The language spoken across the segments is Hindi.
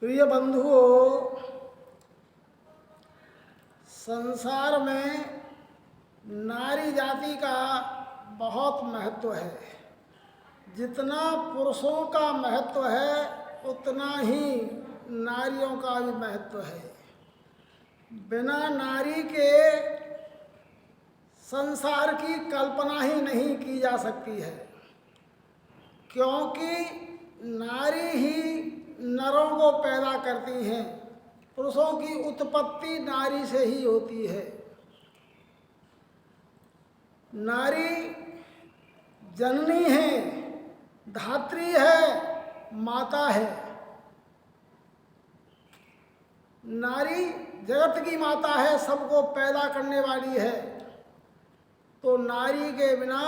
प्रिय बंधुओं, संसार में नारी जाति का बहुत महत्व है। जितना पुरुषों का महत्व है उतना ही नारियों का भी महत्व है। बिना नारी के संसार की कल्पना ही नहीं की जा सकती है, क्योंकि नारी ही नरों को पैदा करती हैं। पुरुषों की उत्पत्ति नारी से ही होती है। नारी जननी है, धात्री है, माता है। नारी जगत की माता है, सबको पैदा करने वाली है। तो नारी के बिना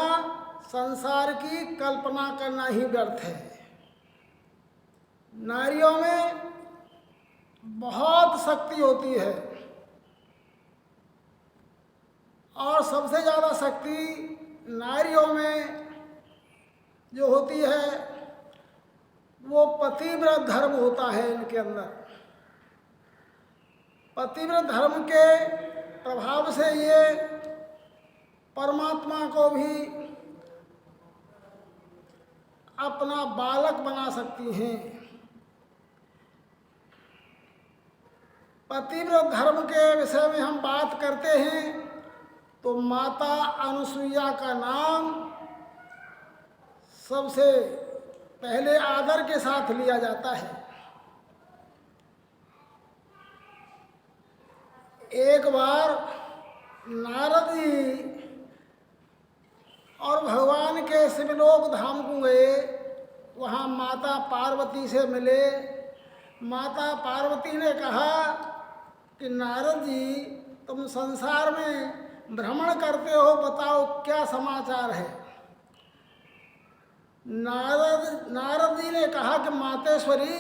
संसार की कल्पना करना ही व्यर्थ है। नारियों में बहुत शक्ति होती है और सबसे ज़्यादा शक्ति नारियों में जो होती है वो पतिव्रत धर्म होता है। इनके अंदर पतिव्रत धर्म के प्रभाव से ये परमात्मा को भी अपना बालक बना सकती हैं। पतिव्रत धर्म के विषय में हम बात करते हैं तो माता अनुसुईया का नाम सबसे पहले आदर के साथ लिया जाता है। एक बार नारद जी और भगवान के शिवलोक धाम को गए। वहाँ माता पार्वती से मिले। माता पार्वती ने कहा कि नारद जी, तुम संसार में भ्रमण करते हो, बताओ क्या समाचार है। नारद जी ने कहा कि मातेश्वरी,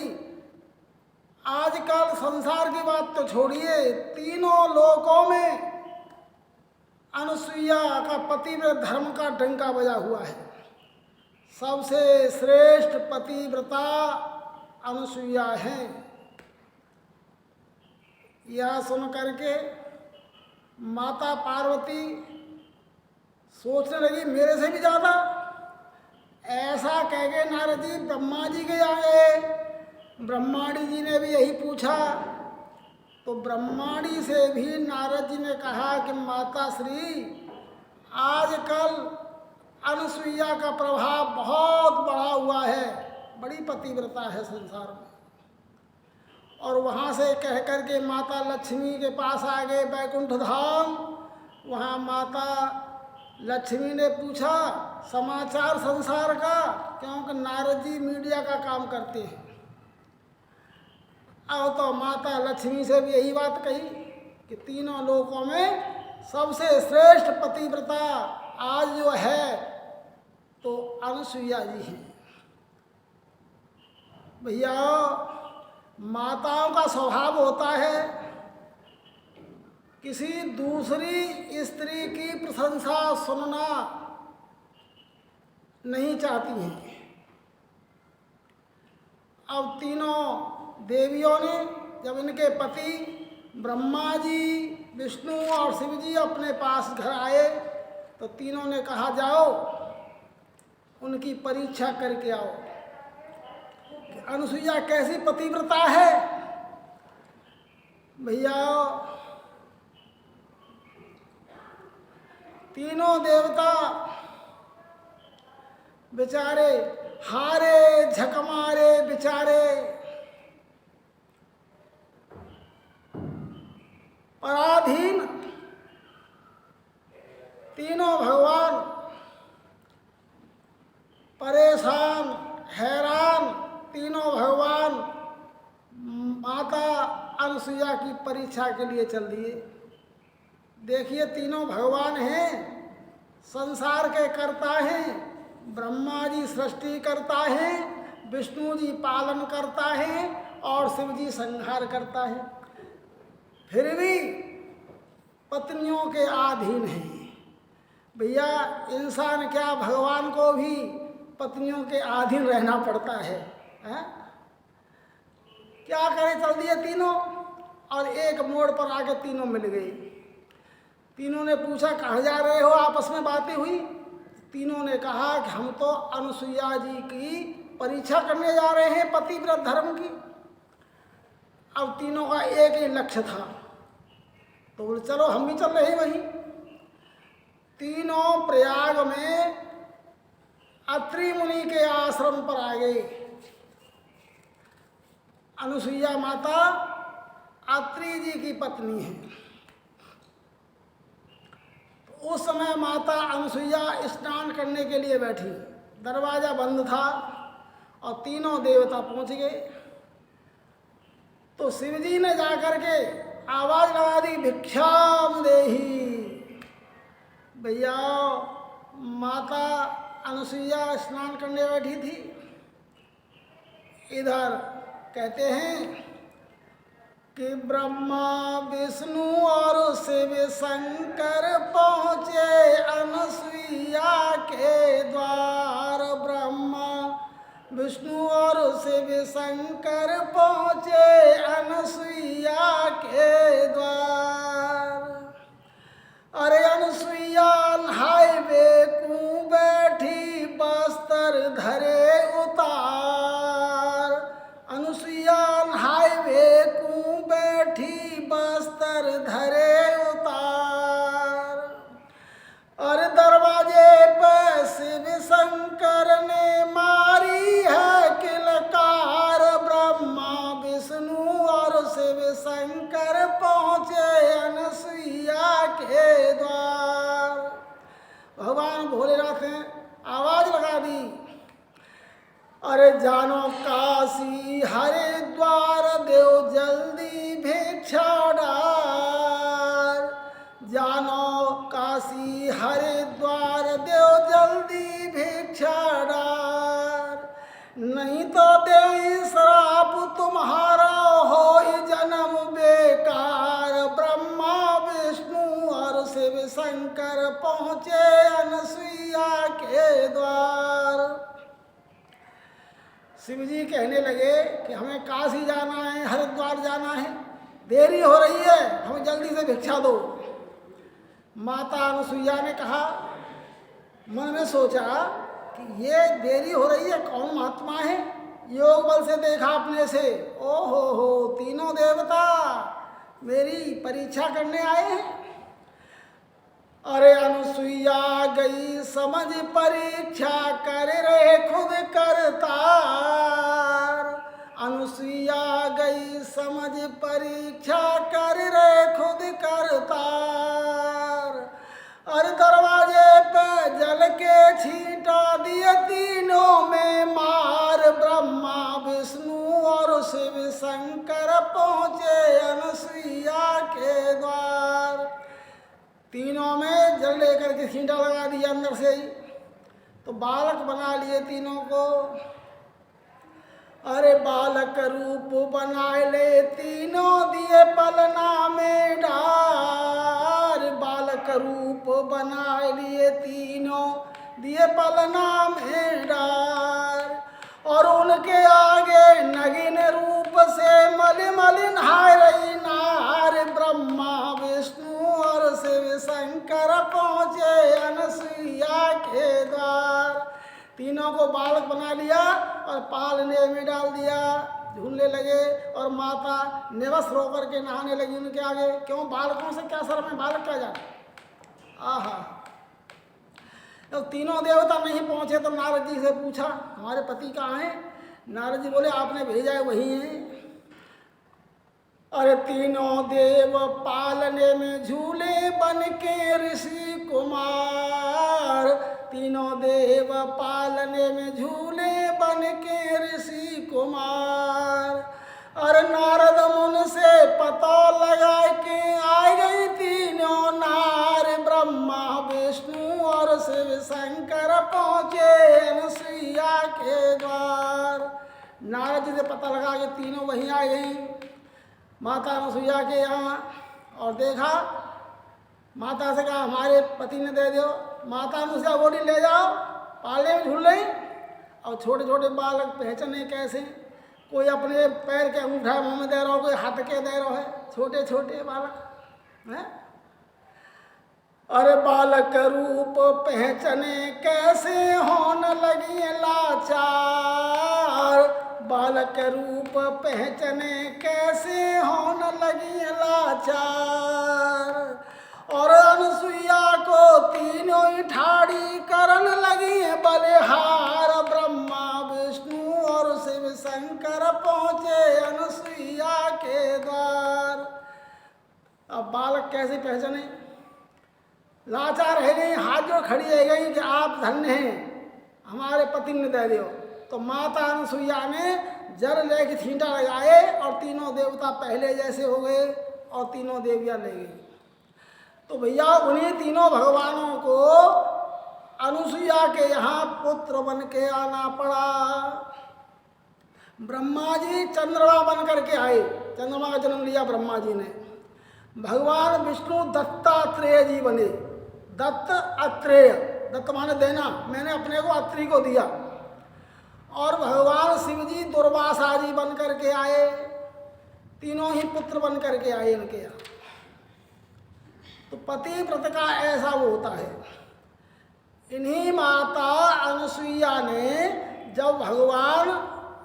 आजकल संसार की बात तो छोड़िए, तीनों लोकों में अनुसुईया का पतिव्रत धर्म का डंका बजा हुआ है। सबसे श्रेष्ठ पतिव्रता अनुसुईया है। यह सुन करके माता पार्वती सोचने लगी मेरे से भी ज़्यादा। ऐसा कह के नारद जी ब्रह्मा जी के आ गए। ब्रह्माणी जी ने भी यही पूछा तो ब्रह्माणी से भी नारद जी ने कहा कि माता श्री, आजकल अनुसुईया का प्रभाव बहुत बढ़ा हुआ है, बड़ी पतिव्रता है संसार में। और वहाँ से कह कर के माता लक्ष्मी के पास आ गए, बैकुंठ धाम। वहाँ माता लक्ष्मी ने पूछा समाचार संसार का, क्योंकि नारद जी मीडिया का काम करते हैं। अब तो माता लक्ष्मी से भी यही बात कही कि तीनों लोकों में सबसे श्रेष्ठ पतिव्रता आज जो है तो अनुसुईया जी हैं। भैया, माताओं का स्वभाव होता है किसी दूसरी स्त्री की प्रशंसा सुनना नहीं चाहती हैं। अब तीनों देवियों ने जब इनके पति ब्रह्मा जी, विष्णु और शिव जी अपने पास घर आए तो तीनों ने कहा जाओ उनकी परीक्षा करके आओ, अनुसुईया कैसी पतिव्रता है। भैया, तीनों देवता बेचारे हारे झकमारे बेचारे पराधीन। तीनों भगवान परेशान, हैरान। तीनों भगवान माता अनुसुईया की परीक्षा के लिए चल दिए। देखिए, तीनों भगवान हैं, संसार के कर्ता हैं। ब्रह्मा जी सृष्टि करता है, विष्णु जी पालन करता है और शिव जी संहार करता है। फिर भी पत्नियों के अधीन हैं। भैया, इंसान क्या, भगवान को भी पत्नियों के अधीन रहना पड़ता है। क्या करे, चल दिए तीनों। और एक मोड़ पर आके तीनों मिल गए। तीनों ने पूछा कहाँ जा रहे हो, आपस में बातें हुई। तीनों ने कहा कि हम तो अनुसुईया जी की परीक्षा करने जा रहे हैं, पतिव्रत धर्म की। अब तीनों का एक ही लक्ष्य था, तो बोले चलो हम भी चल रहे हैं वहीं। तीनों प्रयाग में अत्रि मुनि के आश्रम पर आ गए। अनुसुईया माता अत्रि जी की पत्नी है। तो उस समय माता अनुसुईया स्नान करने के लिए बैठी, दरवाजा बंद था और तीनों देवता पहुंच गए। तो शिवजी ने जाकर के आवाज लगा दी, भिक्षाम देही। भैया, माता अनुसुईया स्नान करने बैठी थी। इधर कहते हैं कि ब्रह्मा विष्णु और शिव शंकर पहुँचे अनुसुईया के द्वार। ब्रह्मा विष्णु और शिव शंकर पहुँचे अनुसुईया के द्वार। अरे अनुसुईया हाईवे को बैठी, बस्तर धरे उतार। अनुसुईया हाईवे को बैठी, बस्तर धरे उतार। अरे दरवाजे पे शिव शंकर ने मारी है किलकार। ब्रह्मा विष्णु और शिव शंकर पहुँचे अनुसुईया के द्वार। भगवान भोलेनाथ ने आवाज लगा दी, अरे जानो काशी हरिद्वार, देव जल्दी भिक्षा डार। जानो काशी हरिद्वार, देव जल्दी भिक्षा डार। नहीं तो दे श्राप तुम्हारा, हो जन्म बेकार। ब्रह्मा विष्णु और शिव शंकर पहुँचे अनुसुईया के द्वार। शिवजी कहने लगे कि हमें काशी जाना है, हरिद्वार जाना है, देरी हो रही है, हमें जल्दी से भिक्षा दो। माता अनुसुईया ने कहा, मन में सोचा कि ये देरी हो रही है, कौन महात्मा है, योग बल से देखा अपने से, ओहो हो, तीनों देवता मेरी परीक्षा करने आए हैं। अरे अनुसुईया गई समझ परीक्षा, कर रहे खुद करतार। अनुसुईया गई समझ परीक्षा, कर रहे खुद करतार। अरे दरवाजे पे जल के छींटा दिए, तीनों में मार। ब्रह्मा विष्णु और शिव शंकर पहुँचे अनुसुईया के द्वार। तीनों में जल लेकर के छींटा लगा दिया अंदर से ही, तो बालक बना लिए तीनों को। अरे बालक रूप बनाए ले तीनों, दिए पलना में डार। बालक रूप बनाए लिए तीनों, दिए पलना में डार। और उनके आगे नगिन रूप से मलिन हाय रही नार। ब्रह्मा विष्णु और शिव शंकर पहुँचे अनुसुईया के द्वार। तीनों को बालक बना लिया और पालने में डाल दिया, झूलने लगे। और माता निवस रो करके नहाने लगी उनके आगे। क्यों, बालकों से क्या शर्म है, बालक क्या जाने। आहा, तो तीनों देवता नहीं पहुँचे तो नारद जी से पूछा, हमारे पति कहाँ हैं। नारद जी बोले, आपने भेजा है वही हैं। अरे तीनों देव पालने में झूले बन के ऋषि कुमार। तीनों देव पालने में झूले बन के ऋषि कुमार। और नारद मुन से पता लगा के आ गई तीनों नार। ब्रह्मा विष्णु और शिव शंकर पहुँचे अनुसुईया के द्वार। नारद जी से पता लगा कि तीनों वहीं आ गई माता अनुसुईया के यहाँ। और देखा, माता से कहा हमारे पति ने दे दो। माता अनुसुईया बोली, ले जाओ, पाले में झूल रही। और छोटे छोटे बालक पहचाने कैसे, कोई अपने पैर के अंगूठा मुंह में दे रहा हो, कोई हाथ के दे रहा है, छोटे छोटे बालक हैं। अरे बालक रूप पहचाने कैसे होने लगी लाचार, बालक रूप पहचाने कैसे होने लगी लाचार। और अनसुईया को तीनों ही ठाड़ी करन लगी बलिहार, ब्रह्मा विष्णु और शिव शंकर पहुंचे अनसुईया के द्वार। अब बालक कैसे पहचाने, लाचार है गई, हाथ जो खड़ी है गई कि आप धन्य हैं, हमारे पति ने दे दियो। तो माता अनसुईया ने जल लेके छींटा लगाए और तीनों देवता पहले जैसे हो गए और तीनों देवियां ले गई। तो भैया उन्हीं तीनों भगवानों को अनुसुईया के यहाँ पुत्र बन के आना पड़ा। ब्रह्मा जी चंद्रमा बन करके आए, चंद्रमा का जन्म लिया ब्रह्मा जी ने। भगवान विष्णु दत्तात्रेय जी बने, दत्त अत्रेय, दत्त माने देना, मैंने अपने को अत्रि को दिया। और भगवान शिव जी दुर्वासा जी बन करके आए, तीनों ही पुत्र बन करके आए इनके यहाँ। तो पति व्रत का ऐसा वो होता है। इन्हीं माता अनसुईया ने जब भगवान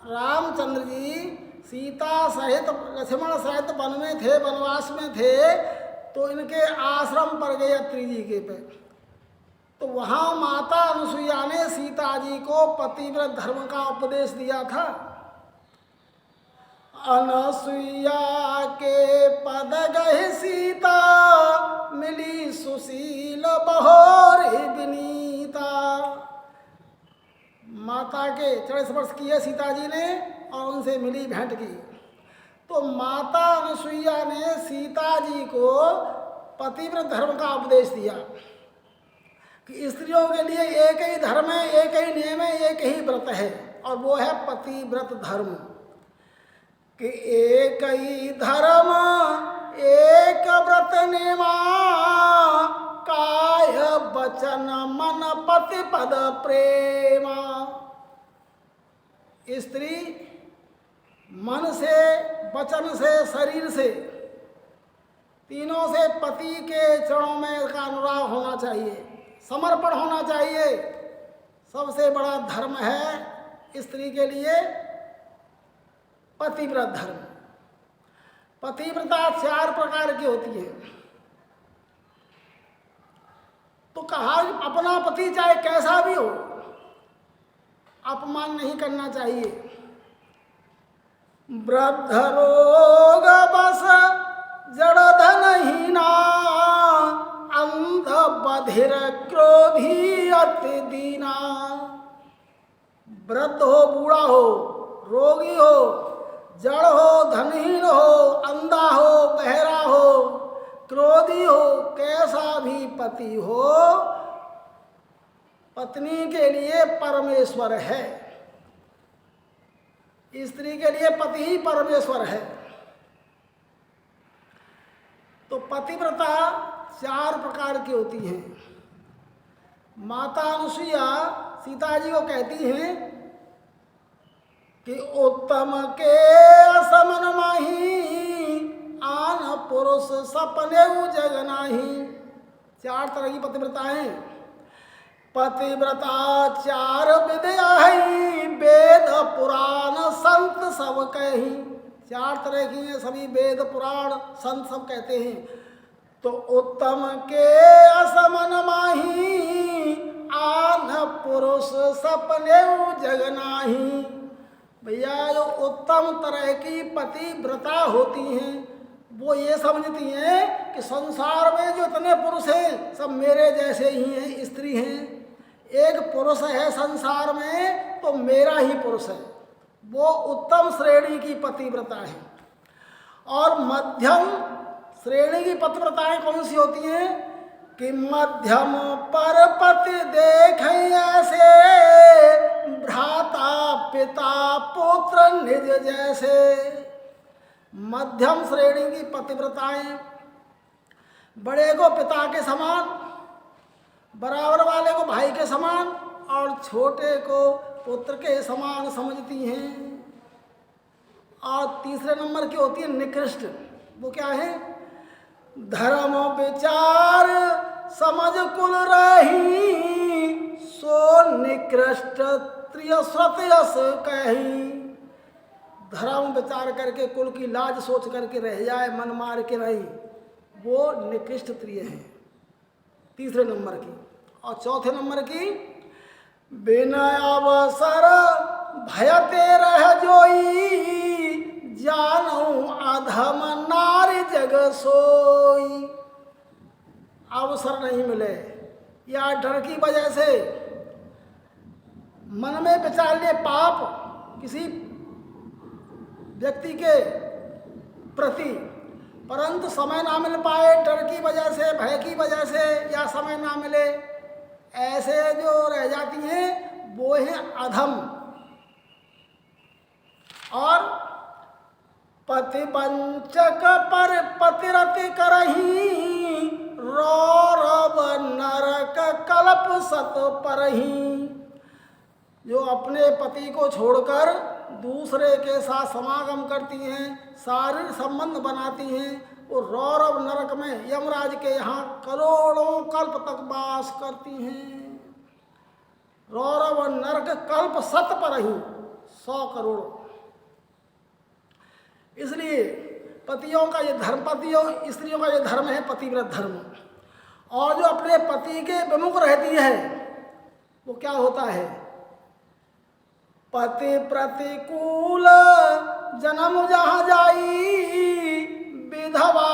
रामचंद्र जी सीता सहित लक्ष्मण सहित वन में थे, वनवास में थे, तो इनके आश्रम पर गए अत्रि जी के पे। तो वहाँ माता अनसुईया ने सीता जी को पतिव्रत धर्म का उपदेश दिया था। अनसुईया के पद गए सीता, मिली सुशील बहोर विनीता। माता के चरण स्पर्श किए सीता जी ने और उनसे मिली भेंट की। तो माता अनसुईया ने सीता जी को पतिव्रत धर्म का उपदेश दिया कि स्त्रियों के लिए एक ही धर्म है, एक ही नियम है, एक ही व्रत है, और वो है पतिव्रत धर्म। कि एक ही धर्म एक व्रत नियमा, काय वचन मन पति पद प्रेमा। स्त्री मन से, वचन से, शरीर से, तीनों से पति के चरणों में इसका अनुराग होना चाहिए, समर्पण होना चाहिए। सबसे बड़ा धर्म है स्त्री के लिए पतिव्रत धर्म। पतिव्रता 4 प्रकार की होती है। तो कहा अपना पति चाहे कैसा भी हो, अपमान नहीं करना चाहिए। वृद्ध रोग बस जड़ धनहीना, अंध बधिर क्रोधी अति दीना। वृद्ध हो, बूढ़ा हो, रोगी हो, जड़ हो, धनहीन हो, अंधा हो, बहरा हो, क्रोधी हो, कैसा भी पति हो, पत्नी के लिए परमेश्वर है। स्त्री के लिए पति ही परमेश्वर है। तो पतिव्रता 4 प्रकार की होती हैं। माता अनसुईया सीता जी को कहती हैं कि उत्तम के असमन माही, आन पुरुष सपने जग नाही। 4 तरह की पतिव्रताएं। पतिव्रता 4 विद्या है, वेद पुराण संत सब कही। 4 तरह की हैं, सभी वेद पुराण संत सब कहते हैं। तो उत्तम के असमन माही, आन पुरुष सपने जग नाही। भैया जो उत्तम तरह की पतिव्रता होती हैं, वो ये समझती हैं कि संसार में जो इतने पुरुष हैं सब मेरे जैसे ही हैं, स्त्री हैं। एक पुरुष है संसार में तो मेरा ही पुरुष है, वो उत्तम श्रेणी की पतिव्रता है। और मध्यम श्रेणी की पतिव्रताएं कौन सी होती हैं कि मध्यम पर पति देखें ऐसे, भ्राता पिता पुत्र निज जैसे। मध्यम श्रेणी की पतिव्रताएं बड़े को पिता के समान, बराबर वाले को भाई के समान और छोटे को पुत्र के समान समझती हैं। और तीसरे नंबर की होती है निकृष्ट। वो क्या है? धर्म विचार समझ कुल रही, सो निकृष्ट त्रियसत यस कही। धर्म विचार करके कुल की लाज सोच करके रह जाए, मन मार के रही, वो निकृष्ट त्रिय है, तीसरे नंबर की। और चौथे नंबर की, बिना अवसर भयते रह जोई, जानऊ अधम नारी जग सोई। अवसर नहीं मिले या डर की वजह से मन में विचार ले पाप किसी व्यक्ति के प्रति, परंतु समय ना मिल पाए, डर की वजह से, भय की वजह से, या समय ना मिले, ऐसे जो रह जाती हैं वो हैं अधम। और पतिवंचक पर पतिरति करही, रौरव नरक कल्प सत परही। जो अपने पति को छोड़कर दूसरे के साथ समागम करती हैं, शारीरिक संबंध बनाती हैं, वो रौरव नरक में यमराज के यहाँ करोड़ों कल्प तक वास करती हैं। रौरव नरक कल्प सत पर ही 100 करोड़। इसलिए पतियों का ये धर्म, पतियों स्त्रियों का ये धर्म है पतिव्रत धर्म। और जो अपने पति के विमुख रहती है वो क्या होता है? पति प्रतिकूल जन्म जहाँ जाई, विधवा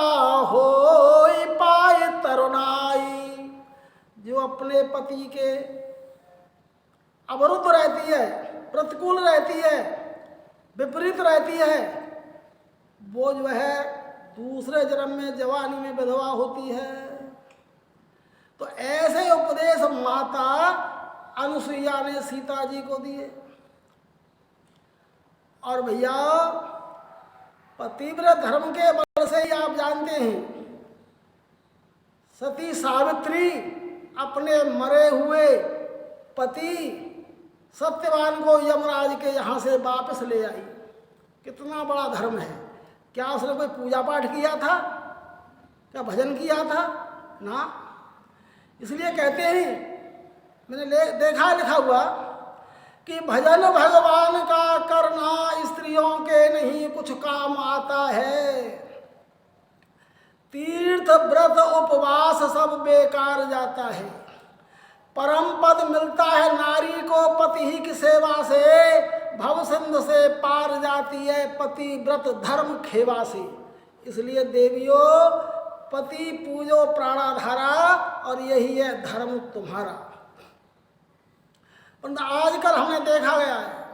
होई पाए तरुणाई। जो अपने पति के अवरुद्ध रहती है, प्रतिकूल रहती है, विपरीत रहती है, वो जो है दूसरे जन्म में जवानी में विधवा होती है। तो ऐसे उपदेश माता अनुसुईया ने सीता जी को दिए। और भैया पतिव्रत धर्म के बल से ही आप जानते हैं सती सावित्री अपने मरे हुए पति सत्यवान को यमराज के यहाँ से वापस ले आई। कितना बड़ा धर्म है! क्या उसने कोई पूजा पाठ किया था? क्या भजन किया था? ना। इसलिए कहते हैं, मैंने देखा लिखा हुआ कि भजन भगवान का करना स्त्रियों के नहीं कुछ काम आता है। तीर्थ व्रत उपवास सब बेकार जाता है। परम पद मिलता है नारी को पति ही की सेवा से, भवसिंध से पार जाती है पति व्रत धर्म खेवा से। इसलिए देवियों पति पूजो प्राणाधारा, और यही है धर्म तुम्हारा। परंतु आजकल हमने देखा गया है,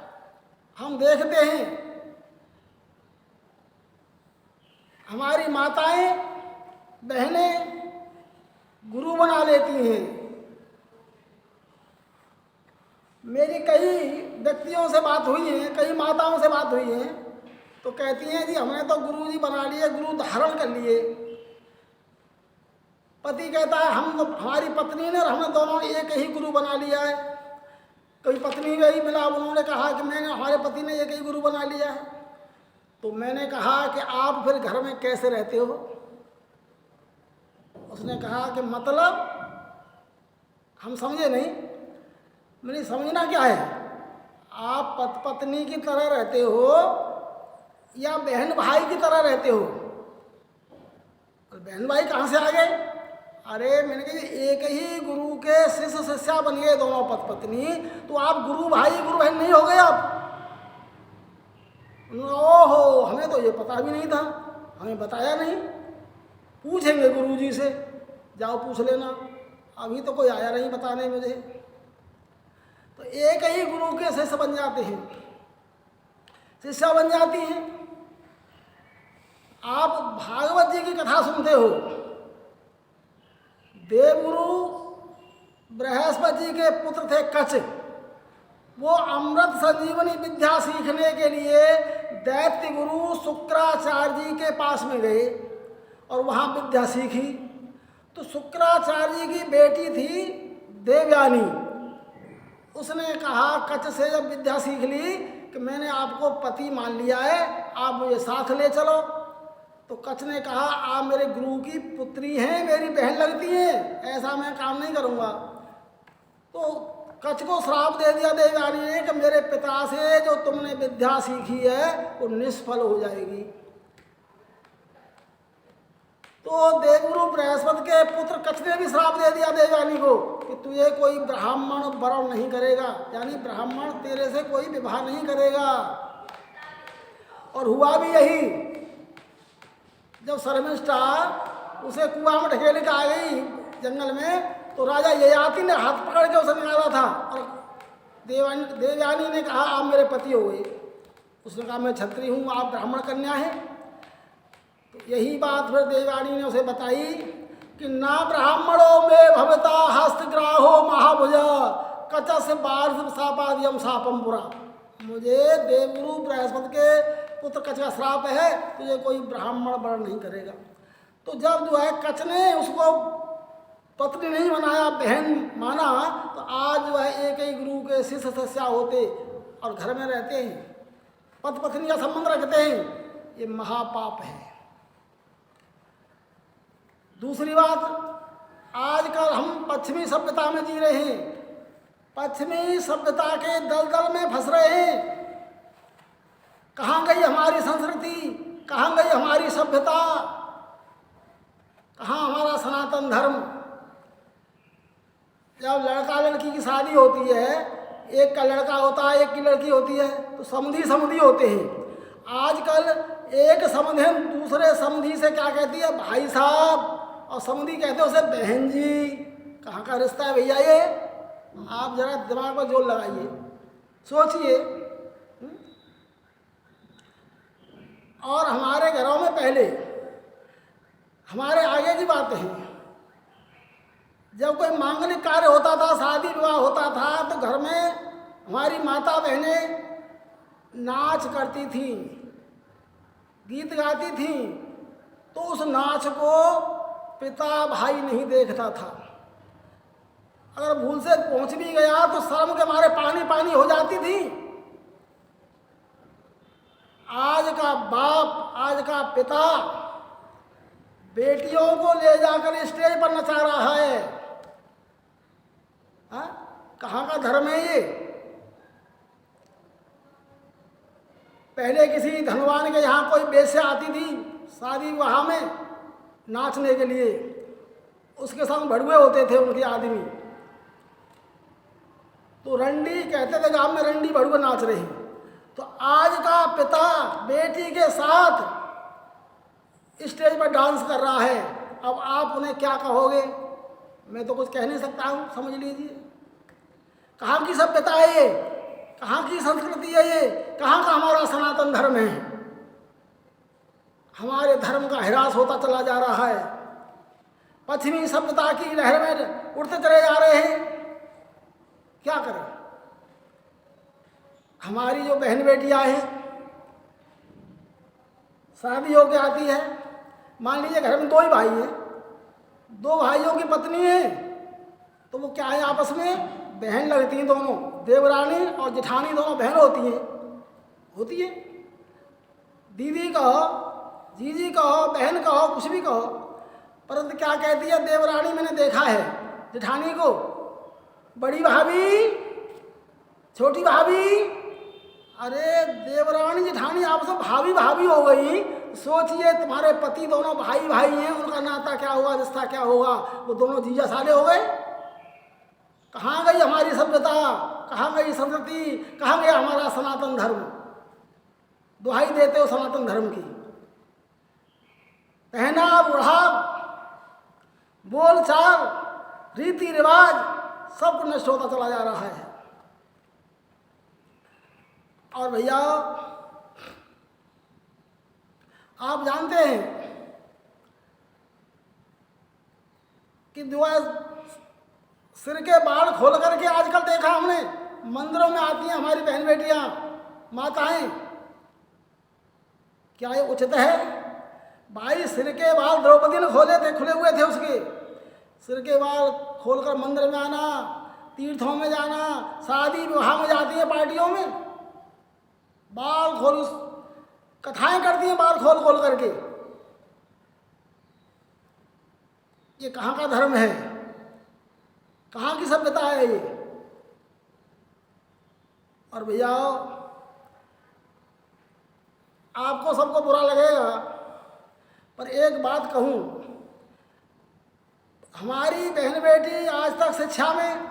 हम देखते हैं हमारी माताएं बहनें गुरु बना लेती हैं। मेरी कई व्यक्तियों से बात हुई है, कई माताओं से बात हुई है, तो कहती हैं जी हमने तो गुरु जी बना लिए, गुरु धारण कर लिए। पति कहता है हमारी पत्नी ने और हमने दोनों ने एक ही गुरु बना लिया है। कभी पत्नी गई मिला, उन्होंने कहा कि मैंने हमारे पति ने एक ही गुरु बना लिया है। तो मैंने कहा कि आप फिर घर में कैसे रहते हो? उसने कहा कि मतलब हम समझे नहीं। मैंने समझना क्या है? आप पत्नी की तरह रहते हो या बहन भाई की तरह रहते हो? बहन भाई कहाँ से आ गए? अरे मैंने कहा एक ही गुरु के शिष्य शिष्या बन गए दोनों पत्नी, तो आप गुरु भाई गुरु बहन नहीं हो गए आप? ओहो, हमें तो ये पता भी नहीं था, हमें बताया नहीं। पूछेंगे गुरु जी से, जाओ पूछ लेना, अभी तो कोई आया नहीं बताने मुझे। तो एक ही गुरु के शिष्य बन जाते हैं, शिष्या बन जाती हैं। आप भागवत जी की कथा सुनते हो, देवगुरु बृहस्पति जी के पुत्र थे कच। वो अमृत संजीवनी विद्या सीखने के लिए दैत्य गुरु शुक्राचार्य जी के पास में गए और वहाँ विद्या सीखी। तो शुक्राचार्य जी की बेटी थी देवयानी, उसने कहा कच से जब विद्या सीख ली कि मैंने आपको पति मान लिया है, आप मुझे साथ ले चलो। तो कच ने कहा आप मेरे गुरु की पुत्री हैं, मेरी बहन लगती हैं, ऐसा मैं काम नहीं करूँगा। तो कच को श्राप दे दिया देवयानी ने कि मेरे पिता से जो तुमने विद्या सीखी है वो निष्फल हो जाएगी। तो देवगुरु बृहस्पति के पुत्र कच ने भी श्राप दे दिया देवयानी को कि तुझे कोई ब्राह्मण वरण नहीं करेगा, यानी ब्राह्मण तेरे से कोई विवाह नहीं करेगा। और हुआ भी यही। जब शर्मिष्ठा उसे कुआं में ढकेल के आ गई जंगल में, तो राजा ययाति ने हाथ पकड़ के उसे निकाला था और देवयानी ने कहा आप मेरे पति हो गए। उसने कहा मैं क्षत्रिय हूँ, आप ब्राह्मण कन्या हैं। तो यही बात फिर देवयानी ने उसे बताई कि ना ब्राह्मणों में भवता हस्तग्राहो महाभुज कचस बार्ध सापादियम सापम पुरा। मुझे देवगुरु बृहस्पति के पुत्र कच का श्राप है, तुझे कोई ब्राह्मण वर्ण नहीं करेगा। तो जब जो है कच ने उसको पत्नी नहीं बनाया, बहन माना, तो आज जो है एक ही गुरु के शिष्य शिष्या होते और घर में रहते हैं, पति पत्नी का संबंध रखते हैं, ये महापाप है। दूसरी बात, आजकल हम पश्चिमी सभ्यता में जी रहे हैं, पश्चिमी सभ्यता के दलदल में फंस रहे हैं। कहाँ गई हमारी संस्कृति, कहाँ गई हमारी सभ्यता, कहाँ हमारा सनातन धर्म। जब लड़का लड़की की शादी होती है, एक का लड़का होता है, एक की लड़की होती है, तो समधी समधी होते हैं। आजकल एक समधी दूसरे समधी से क्या कहती है, भाई साहब, और समधी कहते हैं उसे बहन जी। कहाँ का रिश्ता है भैया ये? आप जरा दिमाग में जोर लगाइए, सोचिए। और हमारे घरों में पहले हमारे आगे की बातें हैं, जब कोई मांगलिक कार्य होता था, शादी विवाह होता था, तो घर में हमारी माता बहनें नाच करती थीं, गीत गाती थीं। तो उस नाच को पिता भाई नहीं देखता था। अगर भूल से पहुंच भी गया तो शर्म के मारे पानी पानी हो जाती थी। आज का बाप, आज का पिता बेटियों को ले जाकर स्टेज पर नचा रहा है। कहाँ का धर्म है ये? पहले किसी धनवान के यहाँ कोई वेश्या आती थी शादी विवाह में नाचने के लिए, उसके साथ भड़ुए होते थे उनके आदमी। तो रंडी कहते थे, गांव में रंडी भड़ुए नाच रहे हैं। तो आज का पिता बेटी के साथ स्टेज पर डांस कर रहा है। अब आप उन्हें क्या कहोगे? मैं तो कुछ कह नहीं सकता हूँ, समझ लीजिए। कहाँ की सभ्यता है ये? कहाँ की संस्कृति है ये? कहाँ का हमारा सनातन धर्म है? हमारे धर्म का ह्रास होता चला जा रहा है। पश्चिमी सभ्यता की लहर में उड़ते चले जा रहे हैं। क्या करें? हमारी जो बहन बेटियां हैं, शादी होके आती है, मान लीजिए घर में दो ही भाई हैं, दो भाइयों की पत्नी है, तो वो क्या है, आपस में बहन लगती हैं दोनों। देवरानी और जेठानी दोनों बहन होती है। दीदी कहो, जीजी कहो, बहन कहो, कुछ भी कहो, परंतु क्या कहती है देवरानी? मैंने देखा है जेठानी को, बड़ी भाभी, छोटी भाभी। अरे देवरानी जेठानी आपस में भाभी भाभी हो गई। सोचिए तुम्हारे पति दोनों भाई भाई हैं, उनका नाता क्या होगा, रिश्ता क्या होगा? वो दोनों जीजा साले हो गए। कहाँ गई हमारी सभ्यता, कहाँ गई संस्कृति, कहाँ गया हमारा सनातन धर्म? दुहाई देते हो सनातन धर्म की। पहना ओढ़ाव, बोल चाल, रीति रिवाज सब कुछ नष्ट होता चला जा रहा है। और भैया आप जानते हैं कि जो है सिर के बाल खोल करके आजकल देखा हमने मंदिरों में आती हैं हमारी बहन बेटियां, माताएं। क्या ये उचित है? भाई सिर के बाल द्रौपदी ने खोले थे, खुले हुए थे उसके। सिर के बाल खोलकर मंदिर में आना, तीर्थों में जाना, शादी विवाह में जाती हैं पार्टियों में, बाल खोल कथाएं करती हैं बाल खोल खोल करके। ये कहाँ का धर्म है, कहाँ की सभ्यता है ये? और भैया आपको सबको बुरा लगेगा, पर एक बात कहूँ, हमारी बहन बेटी आज तक शिक्षा में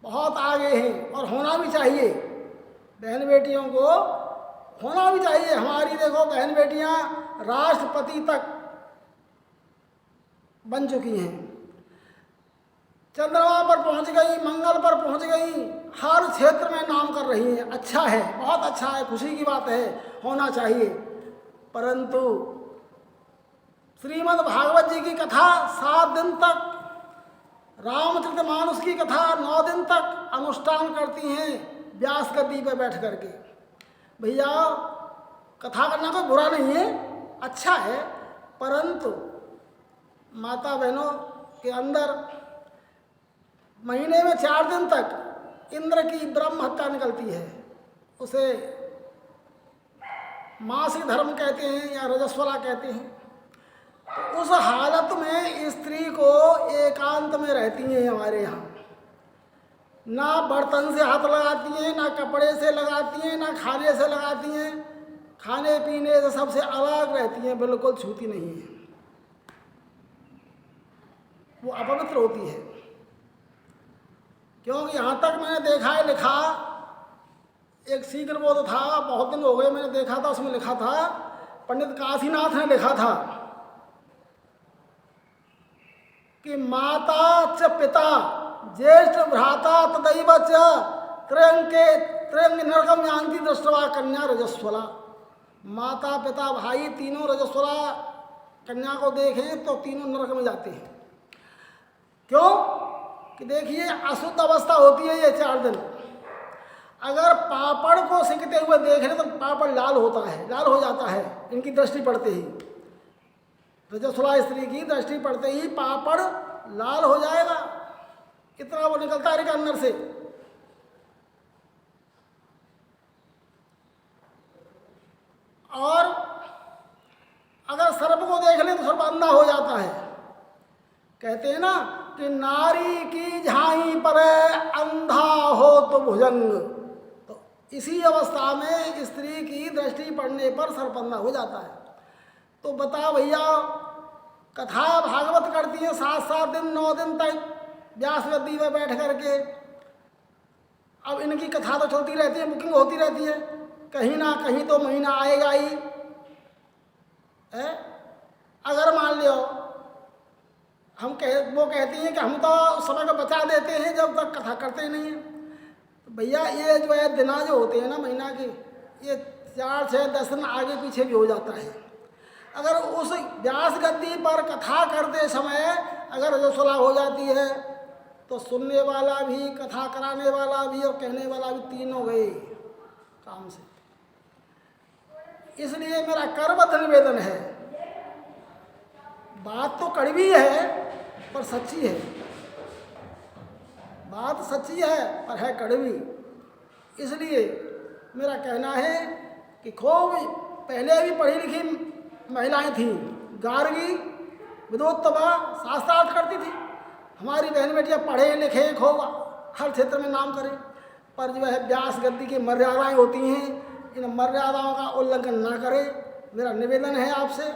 बहुत आगे हैं और होना भी चाहिए। बहन बेटियों को होना भी चाहिए। हमारी देखो बहन बेटियां राष्ट्रपति तक बन चुकी हैं, चंद्रमा पर पहुंच गई, मंगल पर पहुंच गई, हर क्षेत्र में नाम कर रही हैं। अच्छा है, बहुत अच्छा है, खुशी की बात है, होना चाहिए। परंतु श्रीमद् भागवत जी की कथा 7 दिन तक, रामचरितमानस की कथा 9 दिन तक अनुष्ठान करती हैं व्यास गद्दी पर बैठ करके। भैया कथा करना कोई बुरा नहीं है, अच्छा है, परंतु माता बहनों के अंदर महीने में 4 दिन तक इंद्र की ब्रह्म हत्या निकलती है, उसे मासिक धर्म कहते हैं या रजस्वला कहते हैं। तो उस हालत में स्त्री को एकांत में रहती हैं हमारे यहाँ, ना बर्तन से हाथ लगाती हैं, ना कपड़े से लगाती हैं, ना खाने से लगाती हैं, खाने पीने से सबसे अलग रहती हैं, बिल्कुल छूती नहीं है, वो अपवित्र होती है। क्योंकि यहाँ तक मैंने देखा है, लिखा एक शीघ्र बोध था, बहुत दिन हो गए मैंने देखा था, उसमें लिखा था, पंडित काशीनाथ ने लिखा था कि माता च पिता ज्येष्ठ भ्राता तदैव च त्रयंग नरकम यान्ति दृष्टवा कन्या रजस्वला। माता पिता भाई तीनों रजस्वला कन्या को देखें तो तीनों नरक में जाते हैं। क्यों कि देखिए अशुद्ध अवस्था होती है ये 4 दिन। अगर पापड़ को सिकते हुए देख रहे तो पापड़ लाल होता है, लाल हो जाता है इनकी दृष्टि पड़ते ही। रजस्वला स्त्री की दृष्टि पड़ते ही पापड़ लाल हो जाएगा, इतना वो निकलता है इनके अंदर से। और अगर सर्प को देख ले तो सर्प अंधा हो जाता है। कहते हैं ना कि नारी की झाई पर अंधा हो तो भुजंग, तो इसी अवस्था में स्त्री की दृष्टि पड़ने पर सर्प अंधा हो जाता है। तो बता भैया, कथा भागवत करती है 7-7 दिन 9 दिन तक व्यास गद्दी में बैठ करके। अब इनकी कथा तो चलती रहती है, बुकिंग होती रहती है, कहीं ना कहीं तो महीना आएगा ही है। अगर मान लियो वो कहती हैं कि हम तो समय को बचा देते हैं जब तक कथा करते ही नहीं हैं। तो भैया ये जो है दिना जो होते हैं ना महीना के, ये 4-6-10 दिन आगे पीछे भी हो जाता है। अगर उस व्यास गद्दी पर कथा करते समय अगर रजस्वला हो जाती है तो सुनने वाला भी, कथा कराने वाला भी और कहने वाला भी तीनों गए काम से। इसलिए मेरा करबद्ध निवेदन है, बात तो कड़वी है पर सच्ची है, बात सच्ची है पर है कड़वी। इसलिए मेरा कहना है कि खूब पहले भी पढ़ी लिखी महिलाएं थीं, गार्गी विद्वत्तमा शास्त्रार्थ करती थी। हमारी बहन बेटियाँ पढ़े लिखे खूब हर क्षेत्र में नाम करें, पर जो है व्यास गद्दी की मर्यादाएं होती हैं, इन मर्यादाओं का उल्लंघन ना करें, मेरा निवेदन है आपसे।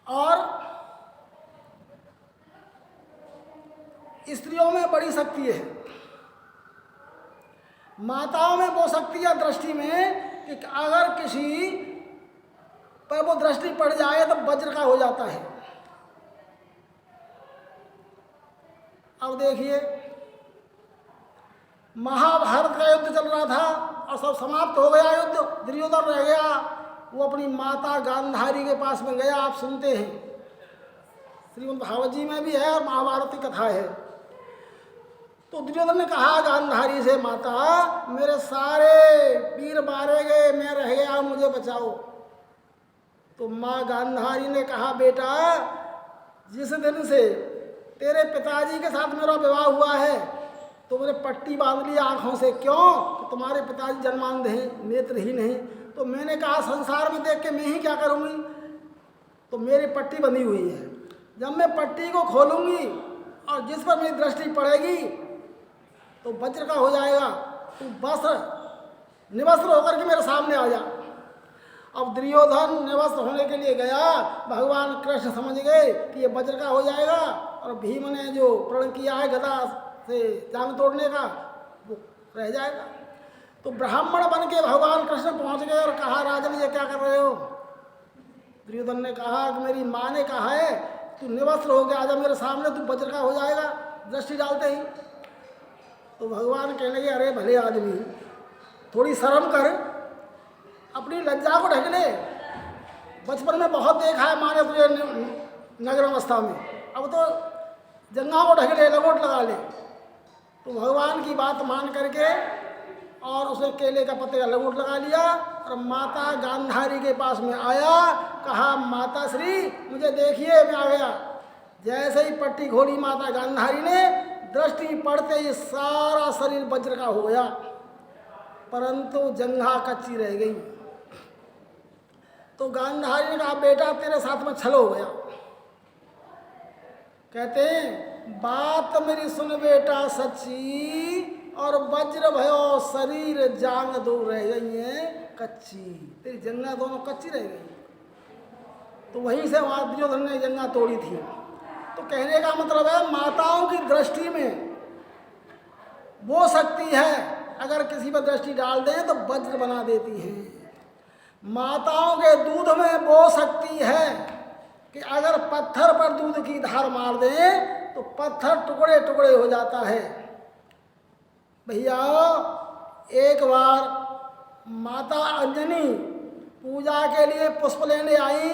और स्त्रियों में बड़ी शक्ति है, माताओं में वो शक्ति है दृष्टि में कि अगर किसी पर वो दृष्टि पड़ जाए तो वज्र का हो जाता है। अब देखिए महाभारत का युद्ध चल रहा था और सब समाप्त हो गया युद्ध, दुर्योधन रह गया, वो अपनी माता गांधारी के पास में गया। आप सुनते हैं श्रीमद् भागवत जी में भी है और महाभारत की कथा है। तो दुर्योधन ने कहा गांधारी से, माता मेरे सारे वीर मारे गए, मैं रह गया, मुझे बचाओ। तो माँ गांधारी ने कहा, बेटा जिस दिन से तेरे पिताजी के साथ मेरा विवाह हुआ है तो मैंने पट्टी बांध ली आँखों से। क्यों? तो तुम्हारे पिताजी जन्मांध हैं, नेत्रहीन हैं। तो मैंने कहा संसार में देख के मैं ही क्या करूँगी, तो मेरी पट्टी बंधी हुई है। जब मैं पट्टी को खोलूँगी और जिस पर मेरी दृष्टि पड़ेगी तो वज्र का हो जाएगा। तू वस्त्र निवस्त्र होकर के मेरे सामने आ जा। अब दुर्योधन निवस्त्र होने के लिए गया, भगवान कृष्ण समझ गए कि ये वज्र का हो जाएगा और भीम ने जो प्रण किया है गदा से जांग तोड़ने का वो रह जाएगा। तो ब्राह्मण बन के भगवान कृष्ण पहुंच गए और कहा राजन ये क्या कर रहे हो? दुर्योधन ने कहा कि मेरी माँ ने कहा है तू निवस्त्र हो गया, आजा मेरे सामने, तू वज्र का हो जाएगा दृष्टि डालते ही। तो भगवान कहने लगे अरे भले आदमी, थोड़ी शर्म कर, अपनी लज्जा को ढक ले। बचपन में बहुत देखा है माने तुझे नगर अवस्था में, अब तो जंघा को ढक ले, लंगोट लगा ले। तो भगवान की बात मान करके और उसने केले का पत्ते का लंगोट लगा लिया और माता गांधारी के पास में आया, कहा माता श्री मुझे देखिए मैं आ गया। जैसे ही पट्टी खोली माता गांधारी ने, दृष्टि पड़ते ही सारा शरीर वज्र का हो गया, परंतु जंघा कच्ची रह गई। तो गांधारी ने कहा बेटा तेरे साथ में छल हो गया। कहते हैं बात मेरी सुन बेटा सच्ची, और वज्र भयो शरीर जांग दो रह गई है कच्ची, तेरी जंगा दोनों कच्ची रह गई। तो वहीं से वहाँ दुर्योधन ने जंगा तोड़ी थी। तो कहने का मतलब है माताओं की दृष्टि में वो शक्ति है, अगर किसी पर दृष्टि डाल दें तो वज्र बना देती है। माताओं के दूध में वो शक्ति है कि अगर पत्थर पर दूध की धार मार दें तो पत्थर टुकड़े टुकड़े हो जाता है। भैया एक बार माता अंजनी पूजा के लिए पुष्प लेने आई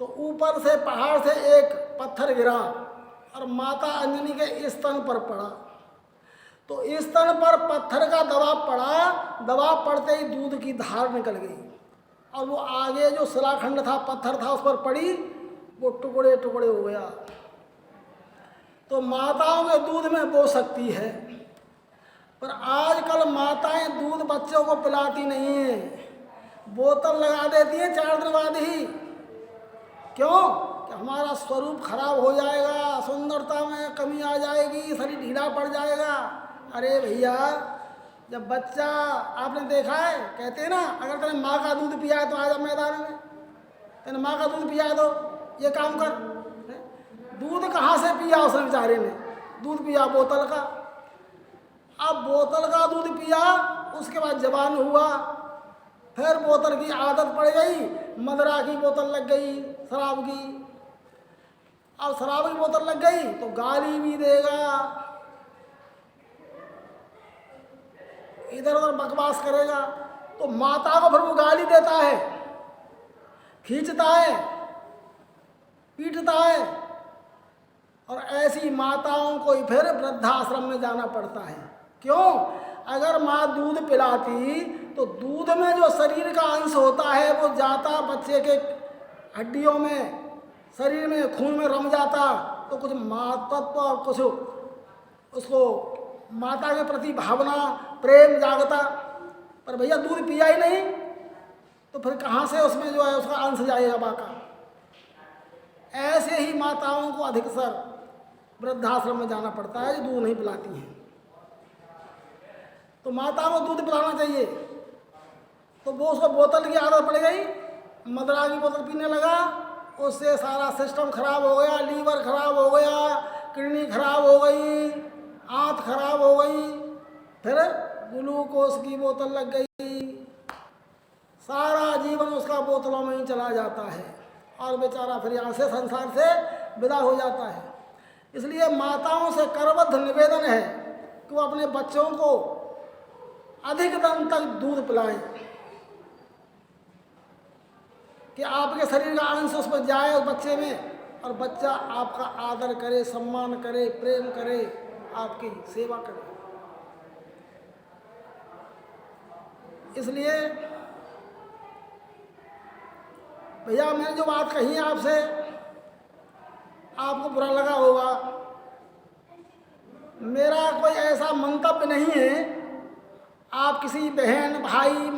तो ऊपर से पहाड़ से एक पत्थर गिरा और माता अंजनी के स्तन पर पड़ा। तो स्तन पर पत्थर का दबाव पड़ा, दबाव पड़ते ही दूध की धार निकल गई और वो आगे जो शिलाखंड था, पत्थर था, उस पर पड़ी, वो टुकड़े टुकड़े हो गया। तो माताओं के दूध में वो शक्ति है। पर आजकल माताएं दूध बच्चों को पिलाती नहीं है, बोतल लगा देती हैं 4 दिन बाद ही। क्यों? कि हमारा स्वरूप खराब हो जाएगा, सुंदरता में कमी आ जाएगी, शरीर ढीला पड़ जाएगा। अरे भैया जब बच्चा, आपने देखा है कहते हैं ना अगर तेने माँ का दूध पिया है तो आजा मैदान में, तेने माँ का दूध पिया है तो ये काम कर। दूध कहाँ से पिया उसने बेचारे ने? दूध पिया बोतल का। अब बोतल का दूध पिया, उसके बाद जवान हुआ, फिर बोतल की आदत पड़ गई, मदरा की बोतल लग गई, शराब की। अब शराब की बोतल लग गई तो गाली भी देगा, इधर उधर बकवास करेगा। तो माता को फिर वो गाली देता है, खींचता है, पीटता है, और ऐसी माताओं को ही फिर वृद्धाश्रम में जाना पड़ता है। क्यों? अगर माँ दूध पिलाती तो दूध में जो शरीर का अंश होता है वो जाता बच्चे के हड्डियों में, शरीर में, खून में रम जाता, तो कुछ मातत्व और कुछ उसको माता के प्रति भावना, प्रेम जागता। पर भैया दूध पिया ही नहीं तो फिर कहाँ से उसमें जो है उसका अंश जाएगा बाका। ऐसे ही माताओं को अधिकतर वृद्धाश्रम में जाना पड़ता है जो दूध नहीं पिलाती हैं। तो माताओं को दूध पिलाना चाहिए। तो वो उसको बोतल की आदत पड़ गई, मदरा की बोतल पीने लगा, उससे सारा सिस्टम खराब हो गया, लीवर खराब हो गया, किडनी खराब हो गई, आंत खराब हो गई, फिर ग्लूकोज की बोतल लग गई, सारा जीवन उसका बोतलों में ही चला जाता है और बेचारा फिर यहाँ से संसार से विदा हो जाता है। इसलिए माताओं से करबद्ध निवेदन है कि वो अपने बच्चों को अधिक दिन तक दूध पिलाएं, कि आपके शरीर का अंश उस पर जाए उस बच्चे में, और बच्चा आपका आदर करे, सम्मान करे, प्रेम करे, आपकी सेवा करे। इसलिए भैया मैंने जो बात कही है आपसे, आपको बुरा लगा होगा, मेरा कोई ऐसा मंतव्य नहीं है आप किसी बहन भाई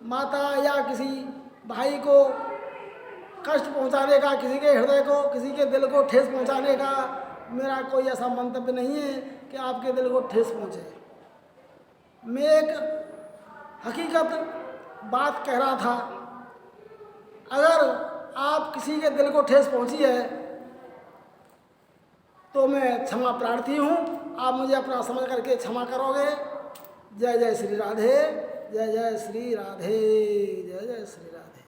माता या किसी भाई को कष्ट पहुंचाने का, किसी के हृदय को, किसी के दिल को ठेस पहुंचाने का मेरा कोई ऐसा मंतव्य नहीं है कि आपके दिल को ठेस पहुंचे। मैं एक हकीकत बात कह रहा था। अगर आप किसी के दिल को ठेस पहुंची है तो मैं क्षमा प्रार्थी हूँ। आप मुझे अपना समझ करके क्षमा करोगे। जय जय श्री राधे, जय जय श्री राधे, जय जय श्री राधे।